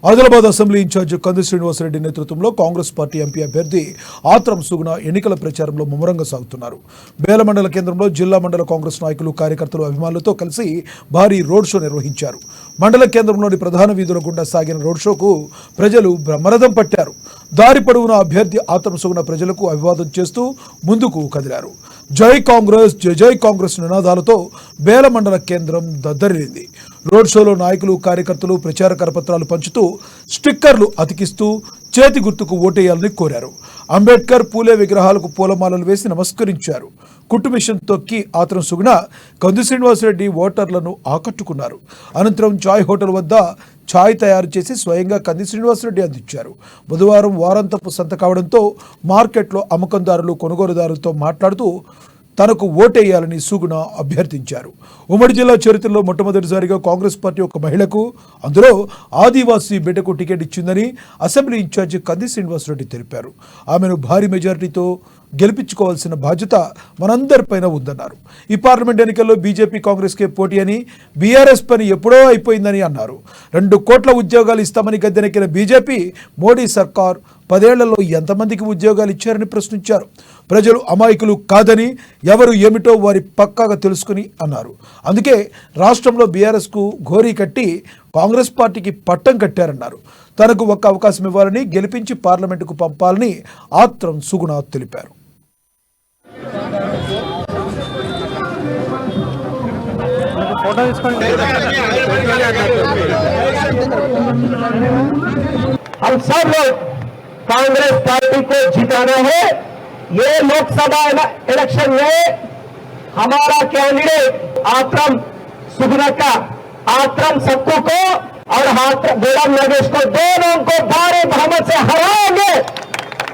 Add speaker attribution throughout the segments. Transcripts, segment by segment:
Speaker 1: Adilabad assembly incharge కంది శ్రీనివాసరెడ్డి నేతృత్వంలో Congress party MP అభ్యర్థి ఆత్రం సుగుణ ఎన్నికల ప్రచారంలో ముమ్మరంగా సాగుతున్నారు. బేల మండల కేంద్రంలో జిల్లా మండల కాంగ్రెస్ నాయకులు, కార్యకర్తలు, అభిమానులతో కలిసి భారీ రోడ్ షో నిర్వహించారు. మండల కేంద్రంలోని ప్రధాన వీధుల గుండా సాగిన రోడ్ షోకు ప్రజలు బ్రహ్మరథం పట్టారు. దారి పొడవున అభ్యర్థి ఆత్రం సుగుణ ప్రజలకు అభివాదం చేస్తూ ముందుకు కదిలారు. జై కాంగ్రెస్, జై జై కాంగ్రెస్ నినాదాలతో బేల మండల కేంద్రం దద్దరిల్లింది. రోడ్ షోలో నాయకులు, కార్యకర్తలు ప్రచార కరపత్రాలు పంచుతూ స్టిక్కర్లు అతికిస్తూ చేతి గుర్తుకు ఓటేయాలని కోరారు. అంబేద్కర్, పూలే విగ్రహాలకు పూలమాలలు వేసి నమస్కరించారు. కుట్టు మిషన్ తొక్కి ఆత్రం సుగుణ, కంది శ్రీనివాసరెడ్డి ఓటర్లను ఆకట్టుకున్నారు. అనంతరం చాయ్ హోటల్ వద్ద ఛాయ్ తయారు చేసి స్వయంగా కంది శ్రీనివాసరెడ్డి అందించారు. బుధవారం వారాంతపు సంత కావడంతో మార్కెట్లో అమ్మకందారులు, కొనుగోలుదారులతో మాట్లాడుతూ తనకు ఓటేయాలని సుగుణ అభ్యర్థించారు. ఉమ్మడి జిల్లా చరిత్రలో మొట్టమొదటిసారిగా కాంగ్రెస్ పార్టీ ఒక మహిళకు, అందులో ఆదివాసీ బిడ్డకు టికెట్ ఇచ్చిందని అసెంబ్లీ ఇన్ఛార్జి కంది శ్రీనివాసరెడ్డి తెలిపారు. ఆమెను భారీ మెజారిటీతో గెలిపించుకోవాల్సిన బాధ్యత మనందరిపైన ఉందన్నారు. ఈ పార్లమెంట్ ఎన్నికల్లో బీజేపీ, కాంగ్రెస్కే పోటీ అని, బీఆర్ఎస్ పని ఎప్పుడో అయిపోయిందని అన్నారు. 2 కోట్ల ఉద్యోగాలు ఇస్తామని గద్దెనెక్కిన బీజేపీ, మోడీ సర్కార్ 10 ఏళ్లలో ఎంతమందికి ఉద్యోగాలు ఇచ్చారని ప్రశ్నించారు. ప్రజలు అమాయకులు కాదని, ఎవరు ఏమిటో వారి పక్కాగా తెలుసుకుని అన్నారు. అందుకే రాష్ట్రంలో బీఆర్ఎస్కు ఘోరీ కట్టి కాంగ్రెస్ పార్టీకి పట్టం కట్టారన్నారు. తనకు ఒక్క అవకాశం ఇవ్వాలని, గెలిపించి పార్లమెంటుకు పంపాలని ఆత్రం సుగుణ తెలిపారు.
Speaker 2: हम सब लोग कांग्रेस पार्टी को जिताना है। ये लोकसभा इलेक्शन में हमारा कैंडिडेट आत्रम सुगुण का, आत्रम सत्तू को और गोलम नगेश को, दोनों को भारी बहुमत से हराएंगे।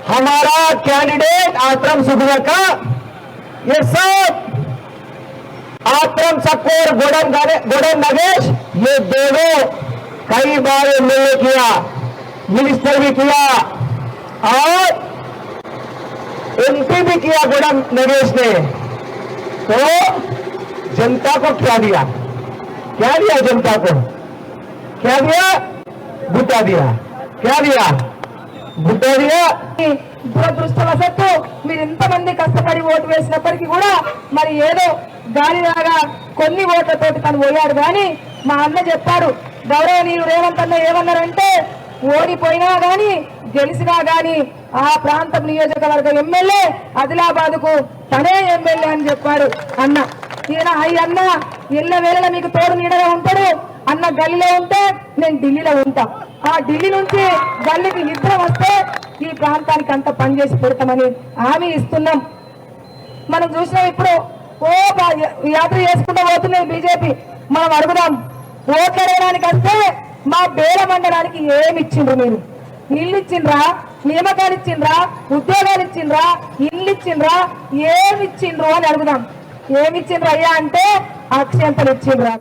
Speaker 2: हमारा कैंडिडेट आत्रम सुगुण का, ये सब आत्रम सत्तू और गोलम नगेश, ये दोनों कई बार एमएलए किया, मिनिस्टर भी किया और एमपी भी किया गोलम नगेश ने। तो जनता को क्या दिया? क्या दिया जनता को? क्या दिया? भुट्टा दिया। क्या दिया? भुट्टा दिया।
Speaker 3: దురదృష్టవశాత్తు మీరు ఇంతమంది కష్టపడి ఓటు వేసినప్పటికీ కూడా మరి ఏదో గాలిలాగా కొన్ని ఓట్లతోటి తను పోయాడు. కానీ మా అన్న చెప్పాడు, గౌరవనీయులు రేవంత్ అన్న ఏమన్నారంటే, ఓడిపోయినా గాని గెలిచినా గాని ఆ ప్రాంతం నియోజకవర్గ ఎమ్మెల్యే ఆదిలాబాద్ కు తనే ఎమ్మెల్యే అని చెప్పాడు అన్న. ఈయన అన్న ఎల్ల వేళ మీకు తోడు నీడగా ఉంటాడు. అన్న గల్లీలో ఉంటే నేను ఢిల్లీలో ఉంటా. ఆ ఢిల్లీ నుంచి గల్లీకి ఇద్దరం వస్తే ఈ ప్రాంతానికి అంత పనిచేసి పెడతామని హామీ ఇస్తున్నాం. మనం చూసినాం ఇప్పుడు యాత్ర చేసుకుంటూ పోతున్నది బీజేపీ. మనం అడుగుదాం, ఓట్లు అడగడానికి వస్తే మా బేల మండలానికి ఏమి ఇచ్చిండ్రు? మీరు ఇల్లు ఇచ్చిండ్రా? నియామకాలు ఇచ్చిండ్రా? ఉద్యోగాలు ఇచ్చిండ్రా? ఇల్లు ఇచ్చిండ్రా? ఏమి ఇచ్చిండ్రు అని అడుగుదాం. ఏమి ఇచ్చిండ్రు అయ్యా అంటే అక్షంతలు ఇచ్చిండ్రా.